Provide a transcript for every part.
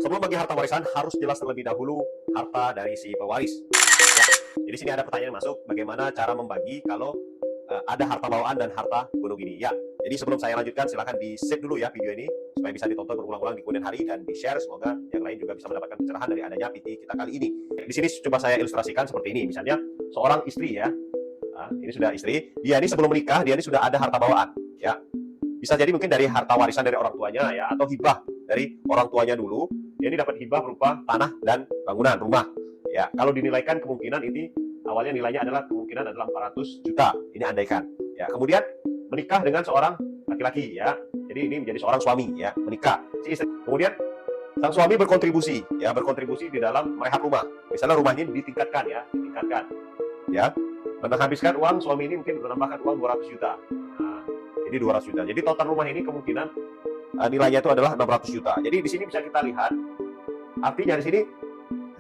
Sebelum bagi harta warisan harus jelas terlebih dahulu harta dari si pewaris. Ya. Jadi sini ada pertanyaan masuk, bagaimana cara membagi kalau ada harta bawaan dan harta gunung gini. Ya. Jadi sebelum saya lanjutkan, silahkan di save dulu ya video ini supaya bisa ditonton berulang-ulang di kemudian hari dan di share. Semoga yang lain juga bisa mendapatkan pencerahan dari adanya PT kita kali ini. Di sini coba saya ilustrasikan seperti ini. Misalnya seorang istri ya, nah, ini sudah istri. Dia ini sebelum menikah dia ini sudah ada harta bawaan. Ya. Bisa jadi mungkin dari harta warisan dari orang tuanya ya, atau hibah dari orang tuanya dulu. Dia ini dapat hibah berupa tanah dan bangunan rumah. Ya, kalau dinilaikan kemungkinan ini awalnya nilainya adalah kemungkinan adalah 400 juta. Ini andaikan. Ya, kemudian menikah dengan seorang laki-laki ya. Jadi ini menjadi seorang suami ya, menikah si istri. Kemudian sang suami berkontribusi ya, berkontribusi di dalam merehab rumah. Misalnya rumahnya ditingkatkan ya, ditingkatkan. Ya. Menghabiskan uang suami ini mungkin menambahkan uang 200 juta. Nah, jadi 200 juta. Jadi total rumah ini kemungkinan nilainya itu adalah 600 juta. Jadi di sini bisa kita lihat, artinya di sini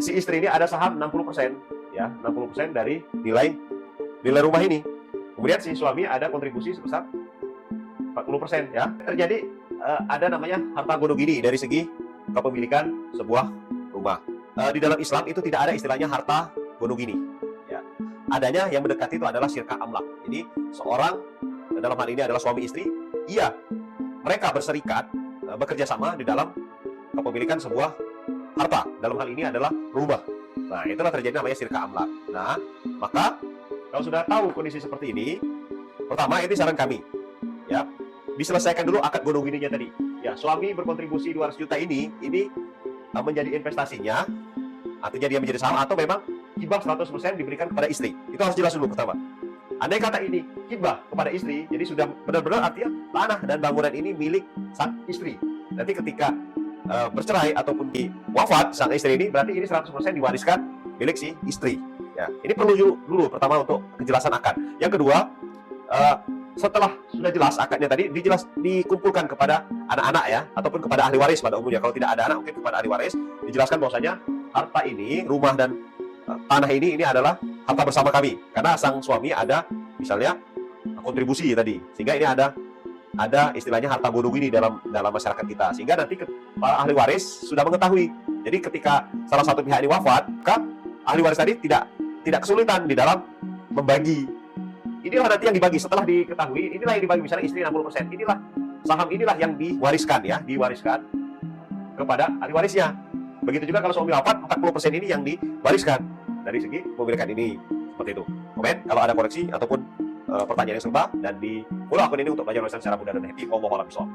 si istri ini ada saham 60%, ya, 60% dari nilai rumah ini. Kemudian si suami ada kontribusi sebesar 40%, ya. Terjadi ada namanya harta gono gini dari segi kepemilikan sebuah rumah. Di dalam Islam itu tidak ada istilahnya harta gono gini, ya. Adanya yang mendekati itu adalah syirka amlak. Jadi seorang dalam hal ini adalah suami istri, iya, mereka berserikat, bekerja sama di dalam kepemilikan sebuah harta. Dalam hal ini adalah rumah. Nah, itulah terjadi namanya syirka amlak. Nah, maka kalau sudah tahu kondisi seperti ini, pertama ini saran kami, ya, diselesaikan dulu akad gono gininya tadi. Ya, suami berkontribusi 200 juta ini menjadi investasinya, artinya dia menjadi saham atau memang hibah 100% diberikan kepada istri. Itu harus jelas dulu pertama. Andai kata ini hibah kepada istri, jadi sudah benar-benar artinya tanah dan bangunan ini milik sang istri. Nanti ketika bercerai ataupun wafat sang istri ini, berarti ini 100% diwariskan milik si istri. Ya, ini perlu dulu pertama untuk kejelasan akad. Yang kedua, setelah sudah jelas akadnya tadi, dikumpulkan kepada anak-anak ya, ataupun kepada ahli waris pada umumnya. Kalau tidak ada anak, mungkin kepada ahli waris, dijelaskan bahwasanya harta ini, rumah dan tanah ini adalah harta bersama kami, karena sang suami ada misalnya kontribusi tadi, sehingga ini ada istilahnya harta gono gini dalam masyarakat kita, sehingga nanti para ahli waris sudah mengetahui. Jadi ketika salah satu pihak ini wafat, maka ahli waris tadi tidak kesulitan di dalam membagi. Inilah nanti yang dibagi setelah diketahui, inilah yang dibagi, misalnya istri 60%, inilah saham, inilah yang diwariskan ya, diwariskan kepada ahli warisnya. Begitu juga kalau suami wafat, 40% ini yang diwariskan dari segi pemilikan ini. Seperti itu. Komen kalau ada koreksi ataupun pertanyaan yang serupa, dan di follow akun ini untuk belajar warisan secara mudah dan happy. Wallahu a'lam bishawab.